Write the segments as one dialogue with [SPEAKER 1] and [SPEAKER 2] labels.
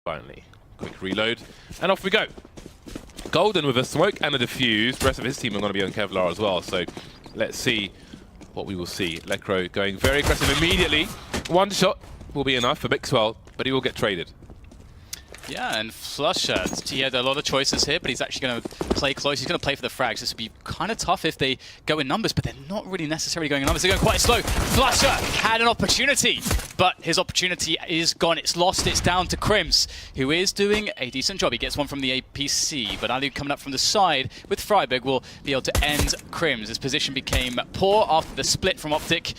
[SPEAKER 1] Finally, quick reload, and off we go. Golden with a smoke and a defuse. The rest of his team are going to be on Kevlar as well, so let's see what we will see. Lekro going very aggressive immediately. One shot will be enough for Mixwell, but he will get traded.
[SPEAKER 2] Yeah, and Flusher, he had a lot of choices here, but he's actually going to play close. He's going to play for the frags. This would be kind of tough if they go in numbers, but they're not really necessarily going in numbers. They're going quite slow. Flusher had an opportunity, but his opportunity is gone. It's lost. It's down to Crims, who is doing a decent job. He gets one from the APC, but Ali coming up from the side with Freiberg will be able to end Crims. His position became poor after the split from Optic.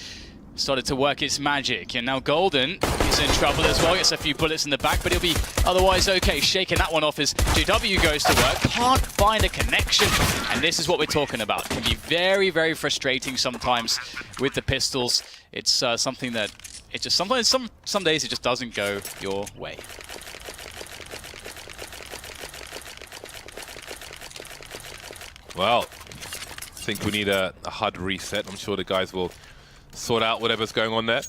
[SPEAKER 2] Started to work its magic, and now Golden is in trouble as well. Gets a few bullets in the back, but he'll be otherwise okay. Shaking that one off as JW goes to work. Can't find a connection, and this is what we're talking about. It can be very, very frustrating sometimes with the pistols. It's something that it just sometimes some days it just doesn't go your way.
[SPEAKER 1] Well, I think we need a HUD reset. I'm sure the guys will sort out whatever's going on there.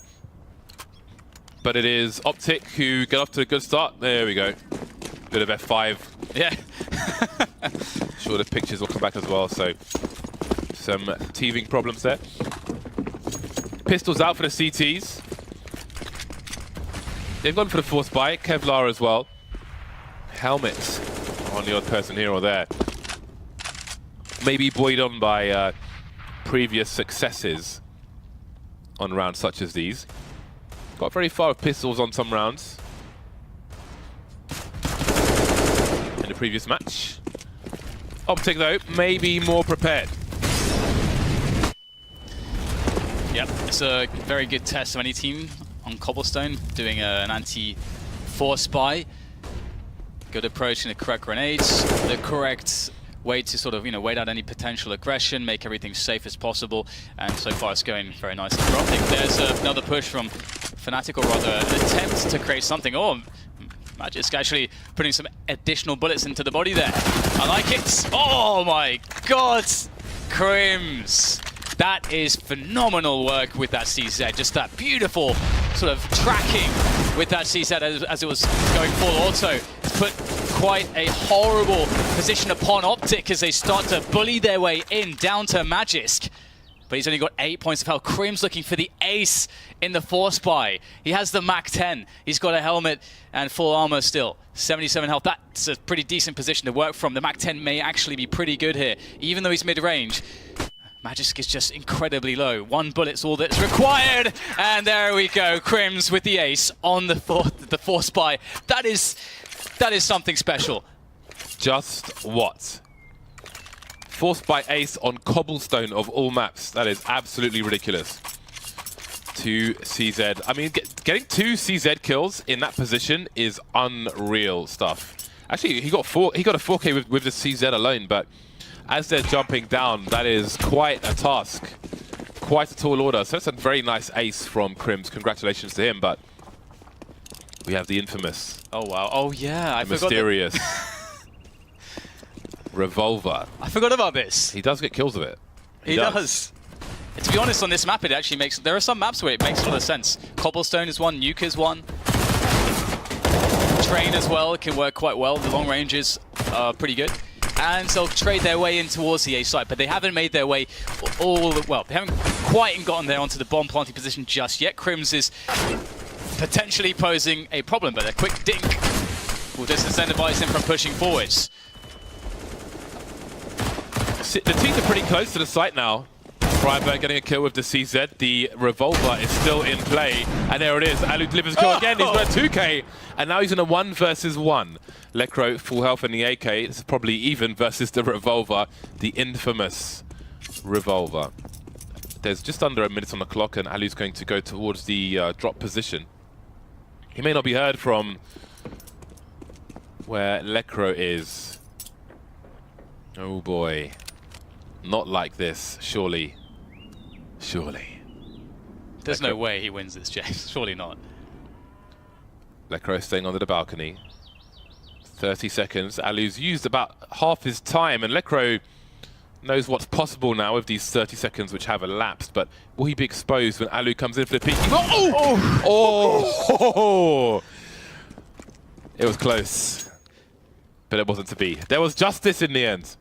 [SPEAKER 1] But it is Optic who get off to a good start. There we go. Bit of F5.
[SPEAKER 2] Yeah.
[SPEAKER 1] Sure the pictures will come back as well, so some teething problems there. Pistols out for the CTs. They've gone for the force buy. Kevlar as well. Helmets on the odd person here or there. Maybe buoyed on by previous successes on rounds such as these. Got very far with pistols on some rounds in the previous match. Optic though, maybe more prepared.
[SPEAKER 2] Yep, it's a very good test of any team on Cobblestone, doing an anti-force buy. Good approach in the correct grenades, the correct way to sort of, wait out any potential aggression, make everything safe as possible, and so far it's going very nicely for Optic. There's another push from Fnatic, or rather an attempt to create something. Oh, Magisk actually putting some additional bullets into the body there. I like it. Oh my god, Crims. That is phenomenal work with that CZ. Just that beautiful sort of tracking with that CZ as it was going full auto. It's put quite a horrible position upon Optic as they start to bully their way in down to Magisk. But he's only got 8 points of health. Crims looking for the ace in the force buy. He has the Mac 10. He's got a helmet and full armor still. 77 health. That's a pretty decent position to work from. The Mac 10 may actually be pretty good here, even though he's mid-range. Magisk is just incredibly low. One bullet's all that's required. And there we go. Crims with the ace on the force buy. That is something special.
[SPEAKER 1] Just what? Forced by ace on Cobblestone of all maps. That is absolutely ridiculous. 2 CZ. I mean, getting 2 CZ kills in that position is unreal stuff. Actually, he got a 4K with the CZ alone, but as they're jumping down, that is quite a task. Quite a tall order. So that's a very nice ace from Crims. Congratulations to him, but we have the infamous.
[SPEAKER 2] Oh, wow. Oh, yeah. I forgot.
[SPEAKER 1] Mysterious. Revolver.
[SPEAKER 2] I forgot about this.
[SPEAKER 1] He does get kills with it.
[SPEAKER 2] He does. And to be honest, on this map, it actually makes... There are some maps where it makes a lot of sense. Cobblestone is one, Nuke is one. Train as well can work quite well. The long ranges are pretty good. And they'll trade their way in towards the A site, but they haven't made their way well, they haven't quite gotten there onto the bomb planting position just yet. Crims is potentially posing a problem, but a quick dink will disincentivize him from pushing forwards.
[SPEAKER 1] The teams are pretty close to the site now. Freiberg getting a kill with the CZ. The revolver is still in play. And there it is. Alu delivers a kill again. He's got a 2K. And now he's in a 1 versus 1. Lekro full health in the AK. It's probably even versus the revolver. The infamous revolver. There's just under a minute on the clock, and Alu's going to go towards the drop position. He may not be heard from where Lekro is. Oh boy. Not like this, surely. Surely.
[SPEAKER 2] There's no way he wins this, James. Surely not.
[SPEAKER 1] Lekro staying under the balcony. 30 seconds. Alu's used about half his time, and Lekro knows what's possible now with these 30 seconds which have elapsed, but will he be exposed when Alu comes in for the peek? Oh! Oh! It was close, but it wasn't to be. There was justice in the end.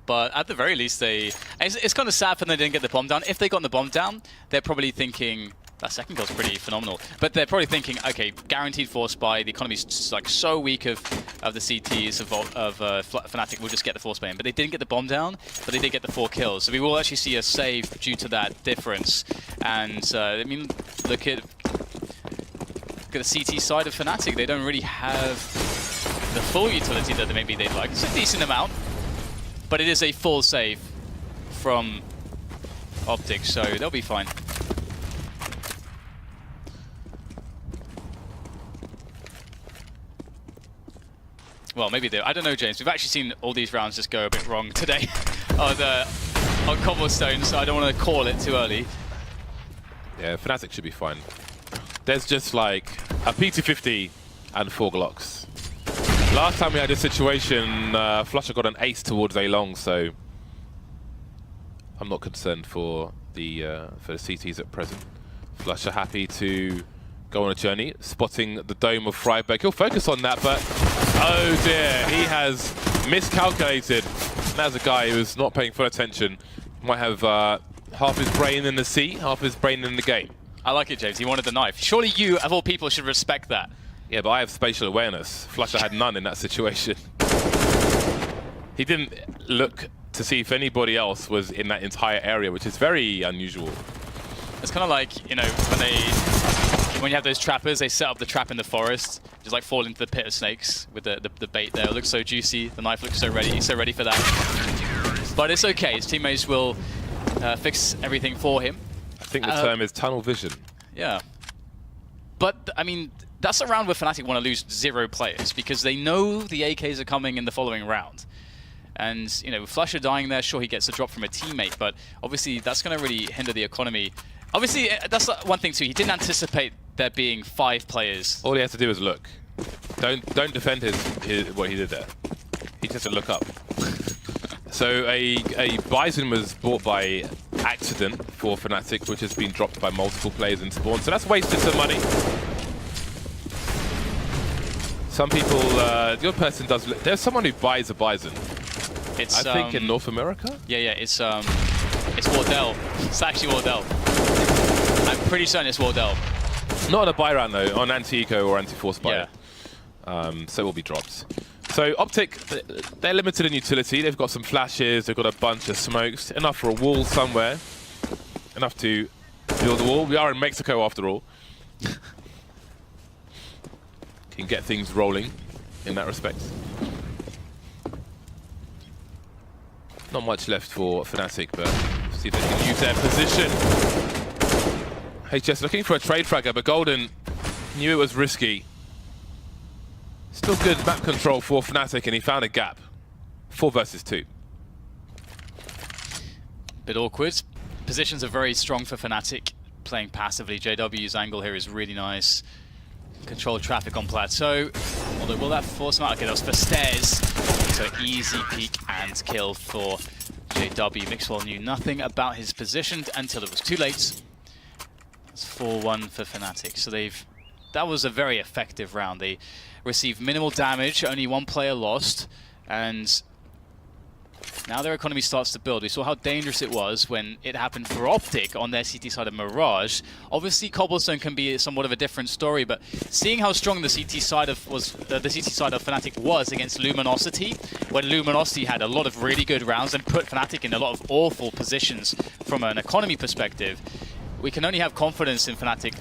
[SPEAKER 2] But at the very least, it's kind of sad when they didn't get the bomb down. If they got the bomb down, they're probably thinking, that second goal's pretty phenomenal. But they're probably thinking, okay, guaranteed force buy, the economy's like so weak of the CTs of Fnatic, we'll just get the force buy in. But they didn't get the bomb down, but they did get the 4 kills. So we will actually see a save due to that difference. And I mean, look at the CT side of Fnatic. They don't really have the full utility that maybe they'd like. It's a decent amount. But it is a full save from Optic, so they'll be fine. Well, maybe they. I don't know, James. We've actually seen all these rounds just go a bit wrong today on cobblestone, so I don't want to call it too early.
[SPEAKER 1] Yeah, Fnatic should be fine. There's just like a P250 and 4 Glocks. Last time we had this situation, Flusher got an ace towards A long, so I'm not concerned for the CTs at present. Flusher happy to go on a journey, spotting the dome of Freiburg. He'll focus on that, but oh dear, he has miscalculated. And as a guy who's not paying full attention, might have half his brain in the sea, half his brain in the game.
[SPEAKER 2] I like it, James. He wanted the knife. Surely you, of all people, should respect that.
[SPEAKER 1] Yeah, but I have spatial awareness. Flusher had none in that situation. He didn't look to see if anybody else was in that entire area, which is very unusual.
[SPEAKER 2] It's kind of like, you know, when you have those trappers, they set up the trap in the forest, just like fall into the pit of snakes with the bait there. It looks so juicy. The knife looks so ready. He's so ready for that. But it's okay. His teammates will fix everything for him.
[SPEAKER 1] I think the term is tunnel vision.
[SPEAKER 2] Yeah. But, I mean, that's a round where Fnatic want to lose 0 players because they know the AKs are coming in the following round. And, you know, with Flusher dying there, sure, he gets a drop from a teammate, but obviously that's going to really hinder the economy. Obviously, that's one thing too. He didn't anticipate there being 5 players.
[SPEAKER 1] All he has to do is look. Don't defend what he did there. He just has to look up. So a Bison was bought by accident for Fnatic, which has been dropped by multiple players in spawn. So that's wasted some money. Some people, the other person does. There's someone who buys a Bison.
[SPEAKER 2] It's
[SPEAKER 1] I think in North America.
[SPEAKER 2] Yeah, it's Wardell. It's actually Wardell. I'm pretty certain it's Wardell.
[SPEAKER 1] Not on a buy round though, on anti-eco or anti-force buy.
[SPEAKER 2] Yeah.
[SPEAKER 1] So it will be dropped. So Optic, they're limited in utility. They've got some flashes. They've got a bunch of smokes. Enough for a wall somewhere. Enough to build a wall. We are in Mexico after all. Can get things rolling in that respect. Not much left for Fnatic, but see if they can use their position. HS looking for a trade fragger, but Golden knew it was risky. Still good map control for Fnatic, and he found a gap. 4 versus 2.
[SPEAKER 2] Bit awkward. Positions are very strong for Fnatic, playing passively. JW's angle here is really nice. Control traffic on plateau. Although, will that force him out? Okay, that was for stairs. So easy peek and kill for JW. Mixwell knew nothing about his position until it was too late. It's 4-1 for Fnatic. So that was a very effective round. They received minimal damage, only 1 player lost, and now their economy starts to build. We saw how dangerous it was when it happened for Optic on their CT side of Mirage. Obviously, Cobblestone can be somewhat of a different story, but seeing how strong the CT side of Fnatic was against Luminosity, when Luminosity had a lot of really good rounds and put Fnatic in a lot of awful positions from an economy perspective, we can only have confidence in Fnatic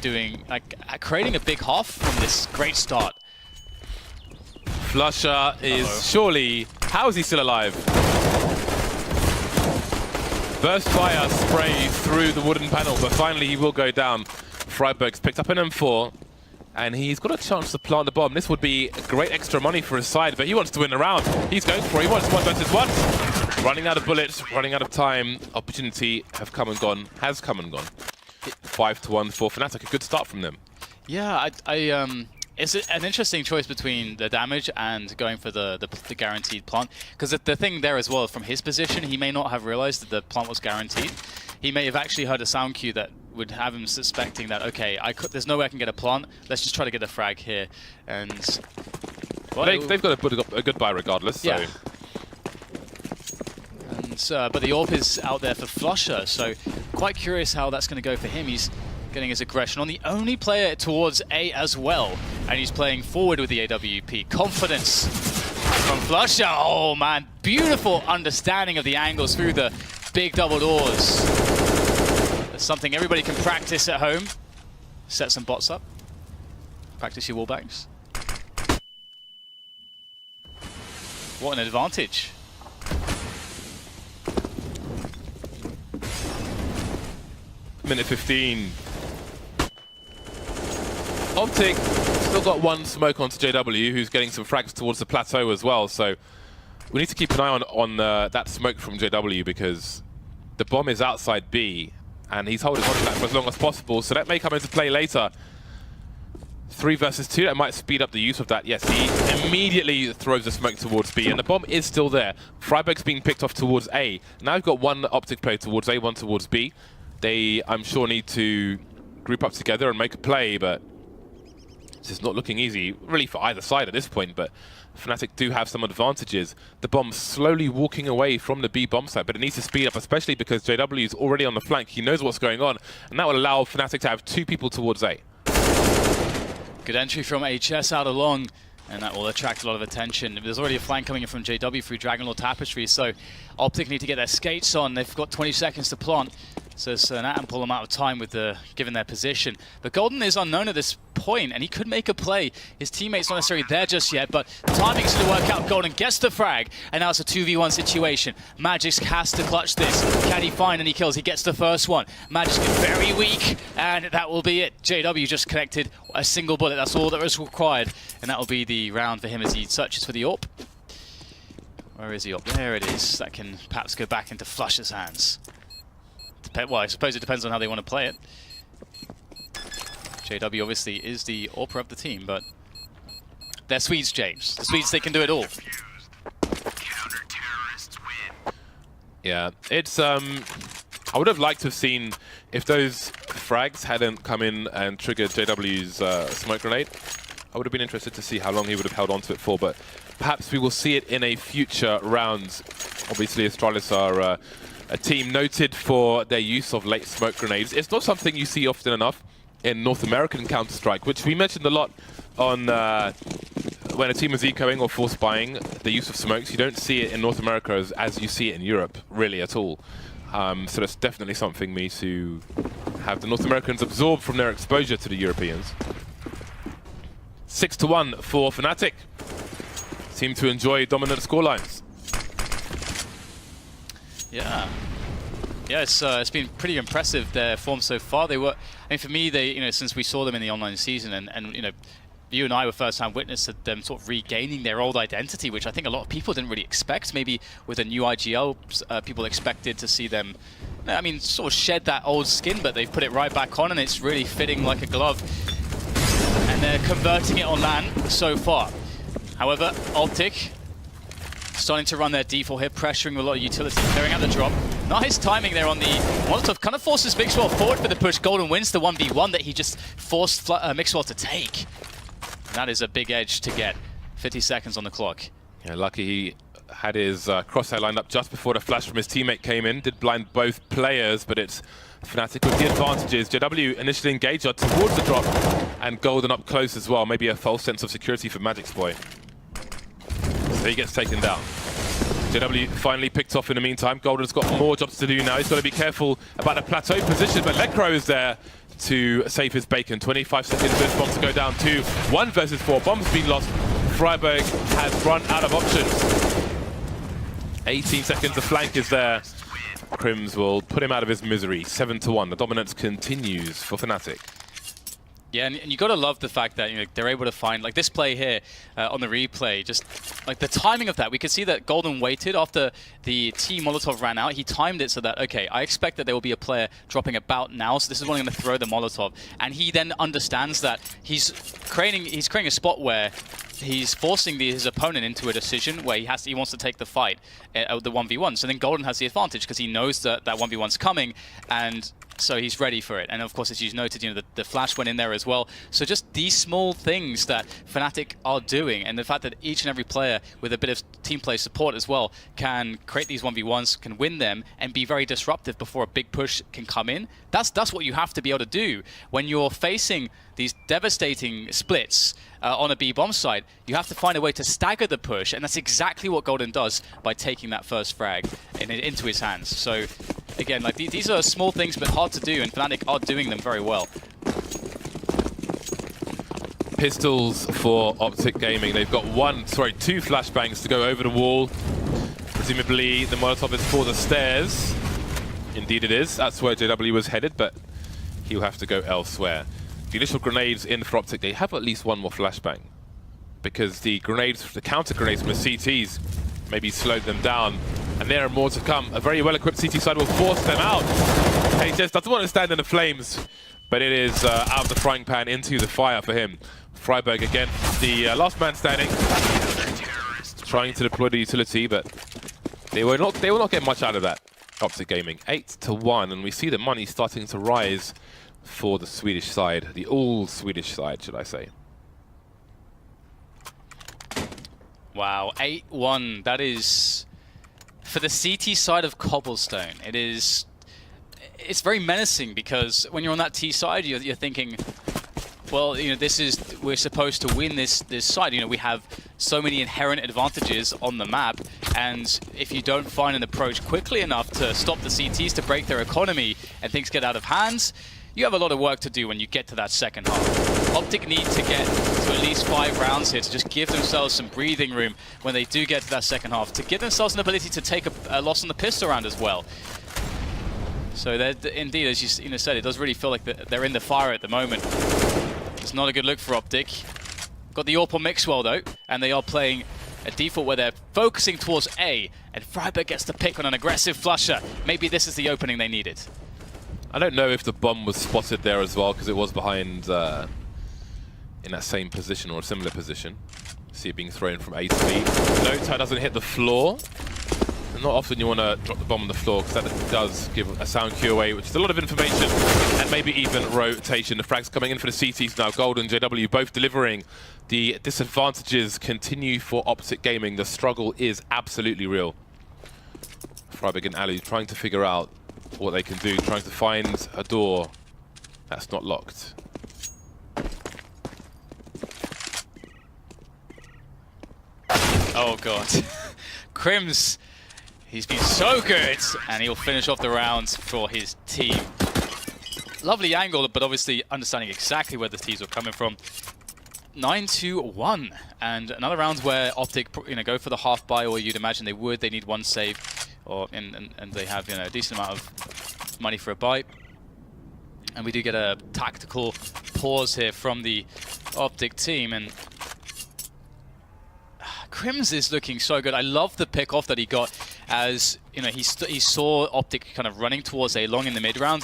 [SPEAKER 2] creating a big half from this great start.
[SPEAKER 1] Flusher is surely... How is he still alive? Burst fire spray through the wooden panel, but finally he will go down. Freiburg's picked up an M4, and he's got a chance to plant the bomb. This would be great extra money for his side, but he wants to win the round. He's going for it. He wants 1 versus 1. Running out of bullets, running out of time. Opportunity has come and gone. 5-1 for Fnatic. A good start from them.
[SPEAKER 2] Yeah, It's an interesting choice between the damage and going for the guaranteed plant. Because the thing there as well, from his position, he may not have realized that the plant was guaranteed. He may have actually heard a sound cue that would have him suspecting that, okay, there's no way I can get a plant. Let's just try to get a frag here. And well,
[SPEAKER 1] they've got to put a good buy regardless. So.
[SPEAKER 2] Yeah. And, but the AWP is out there for Flusher, so quite curious how that's going to go for him. He's getting his aggression on the only player towards A as well, and he's playing forward with the AWP. Confidence from Flusher. Oh man, beautiful understanding of the angles through the big double doors. That's something everybody can practice at home. Set some bots up. Practice your wallbangs. What an advantage.
[SPEAKER 1] Minute 15. Optic still got one smoke onto JW, who's getting some frags towards the plateau as well. So we need to keep an eye on that smoke from JW, because the bomb is outside B, and he's holding on to that for as long as possible. So that may come into play later. 3 versus 2, that might speed up the use of that. Yes, he immediately throws the smoke towards B, and the bomb is still there. Freiburg's being picked off towards A. Now we've got one Optic player towards A, one towards B. They, I'm sure, need to group up together and make a play, but it's just not looking easy, really, for either side at this point. But Fnatic do have some advantages. The bomb slowly walking away from the B bomb site, but it needs to speed up, especially because JW is already on the flank. He knows what's going on, and that will allow Fnatic to have 2 people towards A.
[SPEAKER 2] Good entry from HS out along, and that will attract a lot of attention. There's already a flank coming in from JW through Dragonlord Tapestry, so Optic need to get their skates on. They've got 20 seconds to plant, so it's an ample amount of time with given their position. But Golden is unknown at this point, and he could make a play. His teammate's not necessarily there just yet, but the timing's going to work out. Golden gets the frag, and now it's a 2v1 situation. Magisk has to clutch this. Can he find any kills? He gets the first one. Magisk is very weak, and that will be it. JW just connected a single bullet. That's all that was required, and that will be the round for him as he searches for the AWP. Where is the AWP? There it is. That can perhaps go back into Flusher's hands. Well, I suppose it depends on how they want to play it. JW obviously is the AWPer of the team, but they're Swedes, James. The Swedes, they can do it all.
[SPEAKER 1] Yeah, it's I would have liked to have seen if those frags hadn't come in and triggered JW's smoke grenade. I would have been interested to see how long he would have held on to it for, but perhaps we will see it in a future round. Obviously, Astralis are a team noted for their use of late smoke grenades. It's not something you see often enough in North American Counter-Strike, which we mentioned a lot on when a team is ecoing or force buying the use of smokes. You don't see it in North America as you see it in Europe, really, at all. So that's definitely something we need to have the North Americans absorb from their exposure to the Europeans. 6-1 for Fnatic. Seem to enjoy dominant scorelines. Yeah, it's been pretty impressive, their form so far. They were, I mean, for me, since we saw them in the online season, and you and I were first-hand witness to them sort of regaining their old identity, which I think a lot of people didn't really expect. Maybe with a new IGL, people expected to see them, I mean, sort of shed that old skin, but they've put it right back on, and it's really fitting like a glove. And they're converting it on LAN so far. However, Optic starting to run their default here, pressuring a lot of utility, clearing out the drop. Nice timing there on the Molotov. Kind of forces Mixwell forward for the push. Golden wins the 1v1 that he just forced Mixwell to take. And that is a big edge to get. 50 seconds on the clock. Yeah, lucky he had his crosshair lined up just before the flash from his teammate came in. Did blind both players, but it's Fnatic with the advantages. JW initially engaged towards the drop, and Golden up close as well. Maybe a false sense of security for Magic's boy. So he gets taken down. JW finally picked off in the meantime. Golden's got more jobs to do now. He's got to be careful about the plateau position, but Lekro is there to save his bacon. 25 seconds for this bomb to go down to 1 versus 4. Bomb's been lost. Freiburg has run out of options. 18 seconds, the flank is there. Crims will put him out of his misery. 7-1. The dominance continues for Fnatic.
[SPEAKER 2] Yeah, and you got to love the fact that they're able to find like this play here on the replay. Just like the timing of that, we could see that Golden waited after the T Molotov ran out. He timed it so that okay, I expect that there will be a player dropping about now, so this is when I'm going to throw the Molotov. And he then understands that he's creating a spot where he's forcing his opponent into a decision where he wants to take the fight, the 1v1. So then Golden has the advantage because he knows that that 1v1's coming, and so he's ready for it. And of course, as you noted, the flash went in there as well. So just these small things that Fnatic are doing, and the fact that each and every player with a bit of team play support as well can create these 1v1s, can win them, and be very disruptive before a big push can come in. That's what you have to be able to do when you're facing these devastating splits on a B-bomb side. You have to find a way to stagger the push, and that's exactly what Golden does by taking that first frag into his hands. So again, like these are small things but hard to do, and Fnatic are doing them very well.
[SPEAKER 1] Pistols for Optic Gaming. They've got two flashbangs to go over the wall. Presumably the Molotov is for the stairs. Indeed it is. That's where JW was headed, but he'll have to go elsewhere. The initial grenades in for Optic, they have at least one more flashbang, because the counter grenades from the CTs maybe slowed them down, and there are more to come. A very well-equipped CT side will force them out. ECS doesn't want to stand in the flames, but it is out of the frying pan into the fire for him. Freiburg again, the last man standing, trying to deploy the utility, but they will not get much out of that. Optic Gaming 8-1, and we see the money starting to rise for the Swedish side, the all-Swedish side, should I say.
[SPEAKER 2] Wow, 8-1. That is, for the CT side of Cobblestone, it's very menacing, because when you're on that T side, you're thinking, well, we're supposed to win this side. We have so many inherent advantages on the map, and if you don't find an approach quickly enough to stop the CTs, to break their economy, and things get out of hands, you have a lot of work to do when you get to that second half. Optic need to get to at least 5 rounds here to just give themselves some breathing room when they do get to that second half, to give themselves an ability to take a loss on the pistol round as well. So indeed, as you said, it does really feel like they're in the fire at the moment. It's not a good look for Optic. Got the AWP on Mixwell though, and they are playing a default where they're focusing towards A, and Freiburg gets the pick on an aggressive flusher. Maybe this is the opening they needed.
[SPEAKER 1] I don't know if the bomb was spotted there as well, because it was behind in that same position or a similar position. See it being thrown from A to B. Note how it doesn't hit the floor. And not often you want to drop the bomb on the floor, because that does give a sound cue away, which is a lot of information, and maybe even rotation. The frags coming in for the CTs now. Gold and JW both delivering. The disadvantages continue for Optic Gaming. The struggle is absolutely real. Freiburg and Ali trying to figure out what they can do, trying to find a door that's not locked.
[SPEAKER 2] Oh god. Crims, he's been so good, and he'll finish off the rounds for his team. Lovely angle, but obviously understanding exactly where the T's were coming from. 9-1, and another round where Optic go for the half buy, or you'd imagine they would. They need one save, and they have a decent amount of money for a buy. And we do get a tactical pause here from the Optic team, and Crims is looking so good. I love the pick off that he got, as he saw Optic kind of running towards A long in the mid round.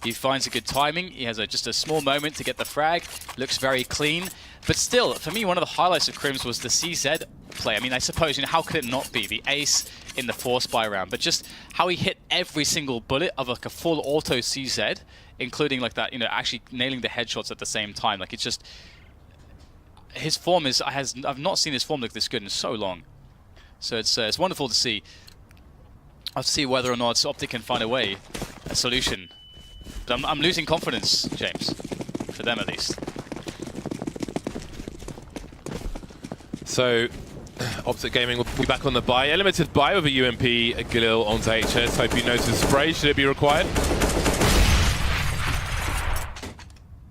[SPEAKER 2] He finds a good timing. He has just a small moment to get the frag. Looks very clean. But still, for me, one of the highlights of Crims was the CZ play. I mean, I suppose, how could it not be? The ace in the 4-spy round, but just how he hit every single bullet of like a full auto CZ, including like that, actually nailing the headshots at the same time. Like, it's just, his form I've not seen his form look this good in so long. So it's wonderful to see. I'll see whether or not Optic can find a solution. But I'm losing confidence, James, for them at least.
[SPEAKER 1] So, Optic Gaming will be back on the buy. A limited buy with a UMP, a Galil onto HS. Hope you notice spray. Should it be required?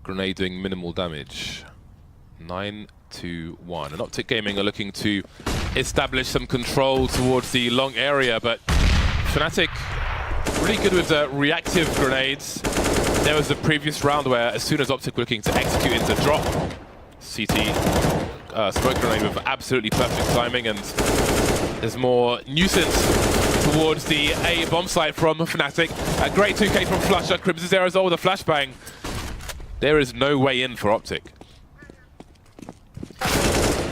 [SPEAKER 1] Grenade doing minimal damage. 9-1. And Optic Gaming are looking to establish some control towards the long area, but Fnatic really good with the reactive grenades. There was the previous round where as soon as Optic were looking to execute into drop, CT smoke grenade with absolutely perfect timing, and there's more nuisance towards the A bomb site from Fnatic. A great 2K from Flusher. Crimson Aerosol with a flashbang. There is no way in for Optic.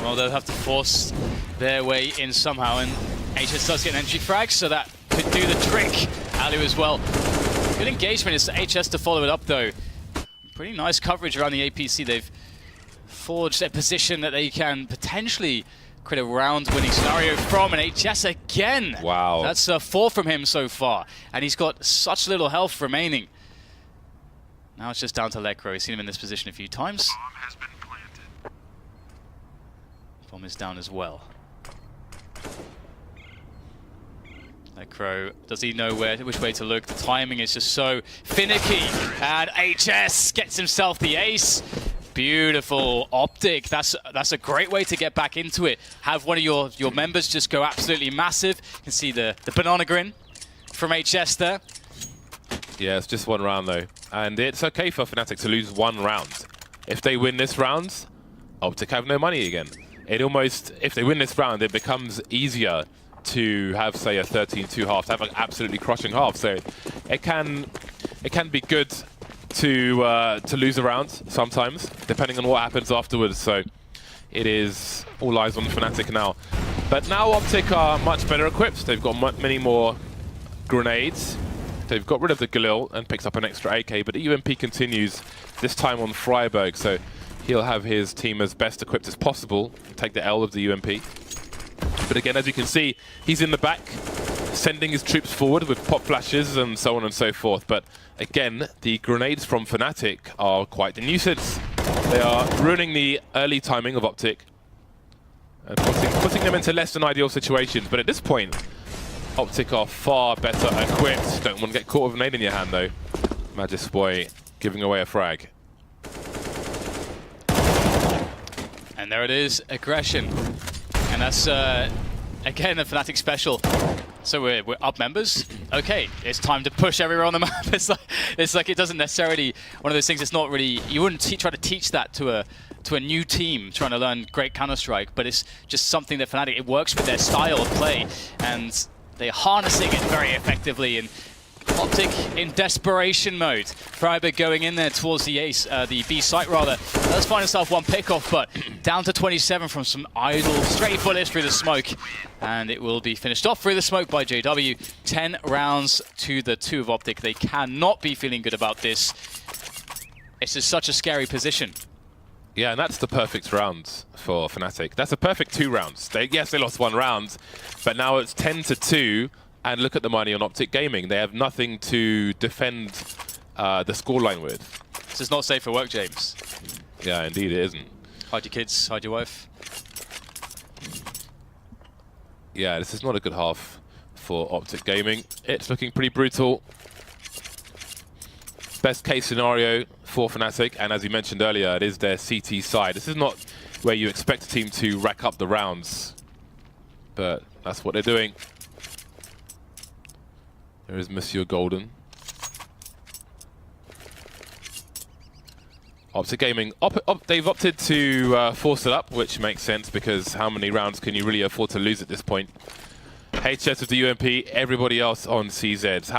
[SPEAKER 2] Well, they'll have to force their way in somehow, and HS does get an entry frag, so that could do the trick. Alu as well. Good engagement. It's HS to follow it up, though. Pretty nice coverage around the APC. They've forged a position that they can potentially create a round-winning scenario from, and HS again.
[SPEAKER 1] Wow.
[SPEAKER 2] That's a 4 from him so far, and he's got such little health remaining. Now it's just down to Lekro. We've seen him in this position a few times.
[SPEAKER 3] Bomb has been planted.
[SPEAKER 2] Bomb is down as well. Lekro, does he know which way to look? The timing is just so finicky, and HS gets himself the ace. Beautiful Optic. That's a great way to get back into it. Have one of your members just go absolutely massive. You can see the banana grin from HS there.
[SPEAKER 1] Yeah, it's just one round though. And it's okay for Fnatic to lose one round. If they win this round, Optic have no money again. It almost, if they win this round, it becomes easier to have, say, a 13-2 half, to have an absolutely crushing half. So it can be good to lose a round sometimes, depending on what happens afterwards. So it is all eyes on Fnatic now. But now Optic are much better equipped. They've got many more grenades. They've got rid of the Galil and picks up an extra AK, but the UMP continues, this time on Freiburg. So he'll have his team as best equipped as possible, take the L of the UMP. But again, as you can see, he's in the back, sending his troops forward with pop flashes and so on and so forth. But again, the grenades from Fnatic are quite the nuisance. They are ruining the early timing of Optic and putting them into less than ideal situations. But at this point, Optic are far better equipped. Don't want to get caught with a nade in your hand though. Magisboy giving away a frag.
[SPEAKER 2] And there it is, aggression. And that's, again, a Fnatic special. So we're up members. Okay, it's time to push everywhere on the map. It's like it doesn't necessarily, one of those things, it's not really, you wouldn't try to teach that to a new team trying to learn great Counter-Strike, but it's just something that Fnatic, it works with their style of play, and they're harnessing it very effectively. And Optic in desperation mode. Freiburg going in there towards the ace, the B site rather. Does find himself one pickoff, but down to 27 from some idle stray bullets through the smoke. And it will be finished off through the smoke by JW. 10 rounds to the 2 of Optic. They cannot be feeling good about this. It's just such a scary position.
[SPEAKER 1] Yeah, and that's the perfect round for Fnatic. That's a perfect 2 rounds. Yes, they lost 1 round, but now it's 10-2. And look at the money on Optic Gaming. They have nothing to defend the scoreline with.
[SPEAKER 2] This is not safe for work, James.
[SPEAKER 1] Yeah, indeed it isn't.
[SPEAKER 2] Hide your kids, hide your wife.
[SPEAKER 1] Yeah, this is not a good half for Optic Gaming. It's looking pretty brutal. Best case scenario for Fnatic, and as you mentioned earlier, it is their CT side. This is not where you expect a team to rack up the rounds, but that's what they're doing. There is Monsieur Golden. Optic Gaming, they've opted to force it up, which makes sense because how many rounds can you really afford to lose at this point? HS with the UMP, everybody else on CZs.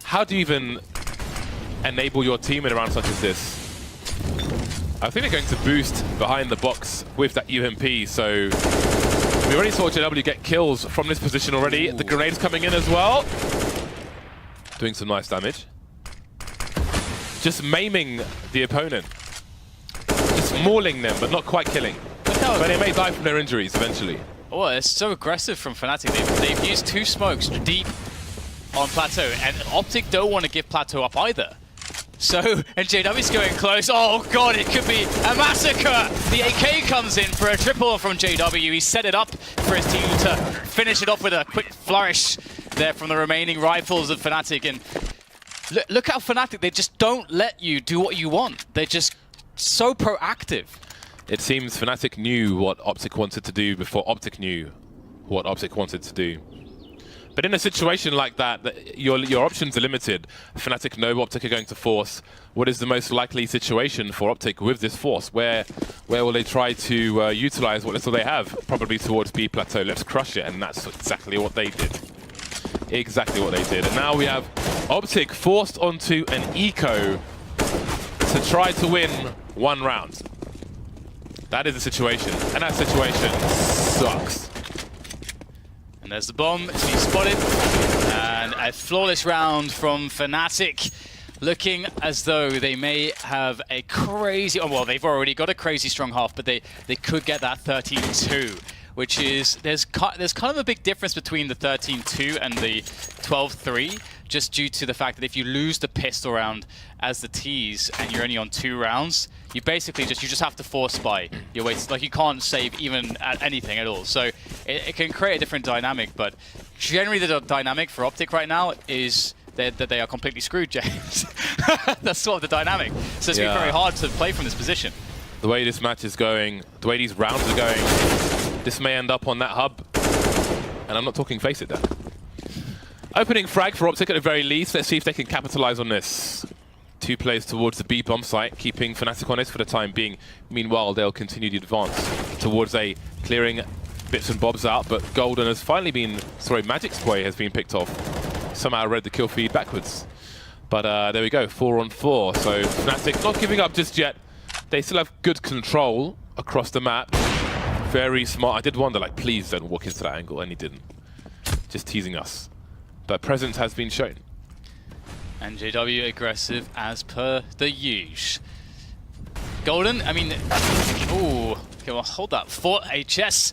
[SPEAKER 1] How do you even enable your team in a round such as this? I think they're going to boost behind the box with that UMP, so we already saw JW get kills from this position already. Ooh. The grenade's coming in as well. Doing some nice damage. Just maiming the opponent. Just mauling them, but not quite killing. But they may die from their injuries eventually.
[SPEAKER 2] Oh, it's so aggressive from Fnatic. They've used 2 smokes deep on Plateau, and Optic don't want to give Plateau up either. So, and JW's going close. Oh god, it could be a massacre! The AK comes in for a triple from JW. He set it up for his team to finish it off with a quick flourish there from the remaining rifles of Fnatic. And look how Fnatic, they just don't let you do what you want. They're just so proactive.
[SPEAKER 1] It seems Fnatic knew what Optic wanted to do before Optic knew what Optic wanted to do. But in a situation like that, your options are limited. Fnatic know Optic are going to force. What is the most likely situation for Optic with this force? Where will they try to utilize what little they have? Probably towards B plateau. Let's crush it, and that's exactly what they did. Exactly what they did. And now we have Optic forced onto an eco to try to win 1 round. That is the situation, and that situation sucks.
[SPEAKER 2] And there's the bomb, it's been spotted. And a flawless round from Fnatic, looking as though they may have a crazy, oh, well, they've already got a crazy strong half, but they could get that 13-2, which is, there's kind of a big difference between the 13-2 and the 12-3, just due to the fact that if you lose the pistol round as the tease and you're only on 2 rounds, you basically just have to force spy your way. Like, you can't save even at anything at all. So it can create a different dynamic, but generally the dynamic for Optic right now is that they are completely screwed, James. That's sort of the dynamic. So it's been very hard to play from this position.
[SPEAKER 1] The way this match is going, the way these rounds are going, this may end up on that hub. And I'm not talking face it down. Opening frag for Optic at the very least. Let's see if they can capitalize on this. 2 players towards the B bomb site, keeping Fnatic on it for the time being. Meanwhile, they'll continue to advance towards A, clearing bits and bobs out, but Golden has finally been, Magic's play has been picked off. Somehow read the kill feed backwards. But there we go, 4 on 4. So Fnatic not giving up just yet. They still have good control across the map. Very smart. I did wonder, like, please don't walk into that angle, and he didn't. Just teasing us. But presence has been shown.
[SPEAKER 2] And JW aggressive as per the usual. Golden, I mean, ooh, okay, well, hold that fort, HS.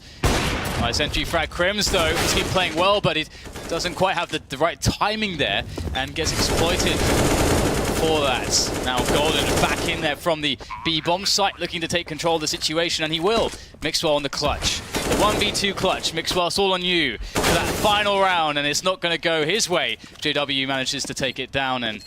[SPEAKER 2] Nice entry frag. Crims, though, he's been playing well, but it doesn't quite have the right timing there and gets exploited for that. Now Golden back in there from the B bomb site, looking to take control of the situation, and he will. Mixwell on the clutch. The 1v2 clutch. Mixwell's all on you for that final round, and it's not going to go his way. JW manages to take it down, and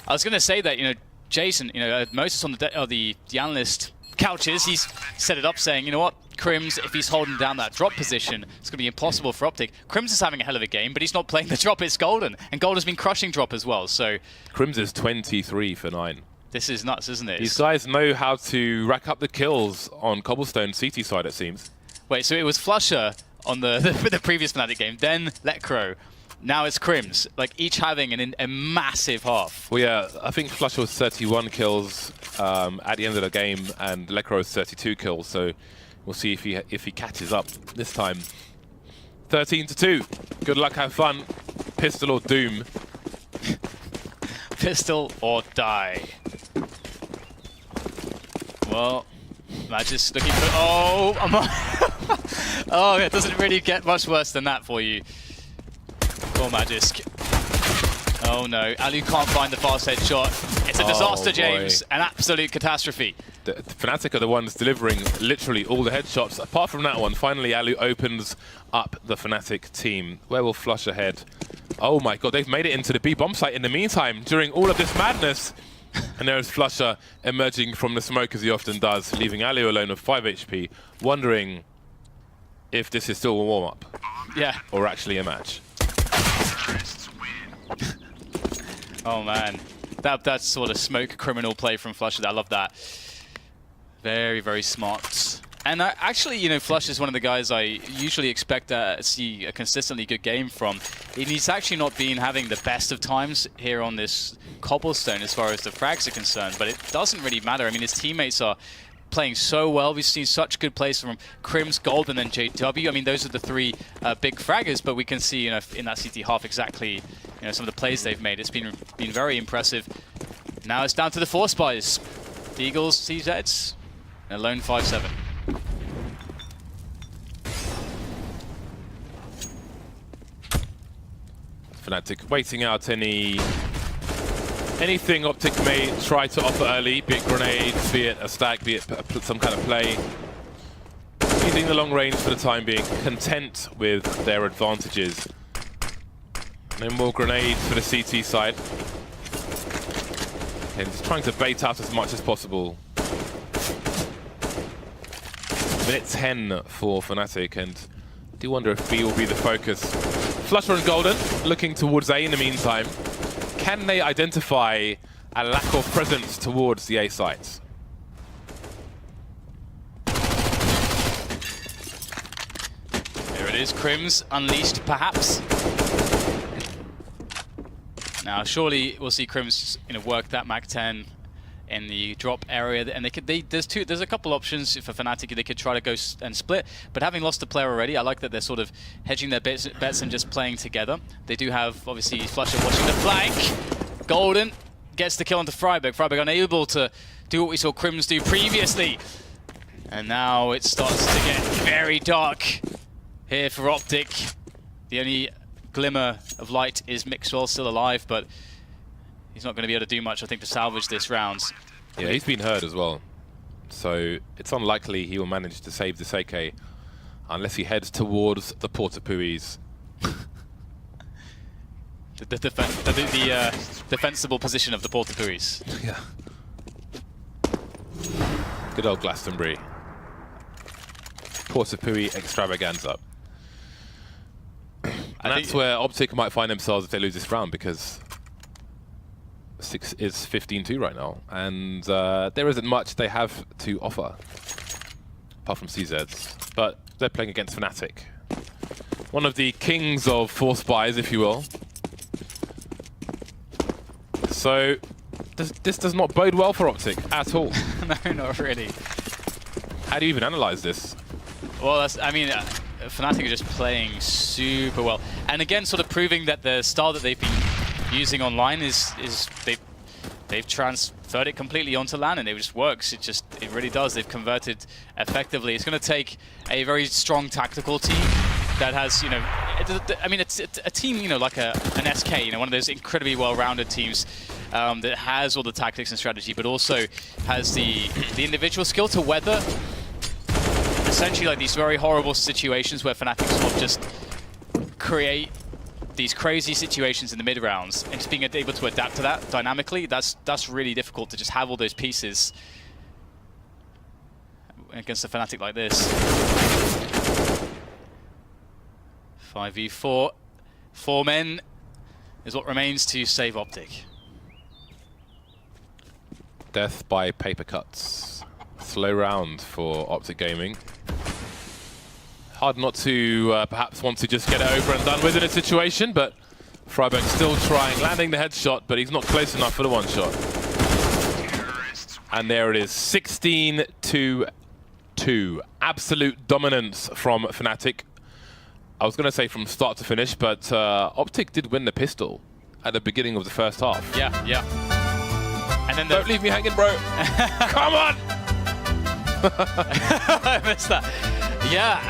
[SPEAKER 2] I was going to say that, you know, Jason, you know, Moses on the analyst couches, he's set it up saying, you know what, Crims, if he's holding down that drop position, it's going to be impossible for Optic. Crims is having a hell of a game, but he's not playing the drop, it's Golden. And Golden's been crushing drop as well, so...
[SPEAKER 1] Crims is 23 for 9.
[SPEAKER 2] This is nuts, isn't it?
[SPEAKER 1] These guys know how to rack up the kills on Cobblestone CT side, it seems.
[SPEAKER 2] Wait, so it was Flusher on the previous Fnatic game, then Letcro, now it's Crims, like each having a massive half.
[SPEAKER 1] Well, yeah, I think Flusher was 31 kills at the end of the game, and Letcro was 32 kills, so we'll see if he catches up this time. 13-2. Good luck, have fun. Pistol or doom.
[SPEAKER 2] Pistol or die. Well, Magic's looking for... Oh, oh, it doesn't really get much worse than that for you. Poor Magisk. Oh no, Alu can't find the fast headshot. It's a disaster, James. An absolute catastrophe.
[SPEAKER 1] The Fnatic are the ones delivering literally all the headshots. Apart from that one, finally Alu opens up the Fnatic team. Where will Flush ahead? Oh my god, they've made it into the B bomb site in the meantime during all of this madness. And there is Flusher emerging from the smoke as he often does, leaving Alu alone with 5 HP, wondering if this is still a warm-up.
[SPEAKER 2] Yeah.
[SPEAKER 1] Or actually a match.
[SPEAKER 2] Oh man, that sort of smoke criminal play from Flusher, I love that. Very, very smart. And actually, you know, Flush is one of the guys I usually expect to see a consistently good game from. And he's actually not been having the best of times here on this Cobblestone as far as the frags are concerned, but it doesn't really matter. I mean, his teammates are playing so well. We've seen such good plays from Crims, Golden, and JW. I mean, those are the 3 big fraggers, but we can see, you know, in that CT half exactly, you know, some of the plays they've made. It's been very impressive. Now it's down to the 4 spies. The Eagles, CZs, and a lone 5-7.
[SPEAKER 1] Fnatic waiting out anything Optic may try to offer early, be it grenades, be it a stack, be it some kind of play. Using the long range for the time being, content with their advantages. No more grenades for the CT side. And just trying to bait out as much as possible. Minute 10 for Fnatic, and I do wonder if B will be the focus Flutter and Golden looking towards A in the meantime. Can they identify a lack of presence towards the A sites?
[SPEAKER 2] Here it is, Crims unleashed perhaps. Now surely we'll see Crims work that Mach 10 in the drop area, and there's a couple options for Fnatic. They could try to go and split, but having lost a player already, I like that they're sort of hedging their bets and just playing together. They do have obviously Flusher watching the flank. Golden gets the kill onto Freiburg. Freiburg unable to do what we saw Crims do previously, and now it starts to get very dark here for Optic. The only glimmer of light is Mixwell still alive, but he's not going to be able to do much, I think, to salvage this round.
[SPEAKER 1] Yeah, he's been hurt as well. So it's unlikely he will manage to save the Seike unless he heads towards the Portapuis.
[SPEAKER 2] the defensible position of the Portapuis.
[SPEAKER 1] Yeah. Good old Glastonbury. Portapui extravaganza. And that's where Optic might find themselves if they lose this round, because 6 is 15-2 right now, and there isn't much they have to offer apart from CZs, but they're playing against Fnatic, one of the kings of force buys, if you will. So this does not bode well for Optic at all.
[SPEAKER 2] No, not really.
[SPEAKER 1] How do you even analyze this?
[SPEAKER 2] Well, Fnatic are just playing super well, and again, sort of proving that the style that they've been using online is they've transferred it completely onto LAN, and it just works. It really does. They've converted effectively. It's going to take a very strong tactical team that has, it's a team, like an SK, one of those incredibly well-rounded teams that has all the tactics and strategy, but also has the individual skill to weather essentially like these very horrible situations where Fnatic sort of just create these crazy situations in the mid rounds, and just being able to adapt to that dynamically, that's really difficult to just have all those pieces against a Fnatic like this. 5v4, 4 men is what remains to save Optic.
[SPEAKER 1] Death by paper cuts. Slow round for Optic Gaming. Hard not to perhaps want to just get it over and done with in a situation, but Freiburg still trying, landing the headshot, but he's not close enough for the one shot. And there it is, 16-2. Absolute dominance from Fnatic. I was going to say from start to finish, but Optic did win the pistol at the beginning of the first half.
[SPEAKER 2] Yeah. And then
[SPEAKER 1] don't leave me hanging, bro. Come on!
[SPEAKER 2] I missed that. Yeah,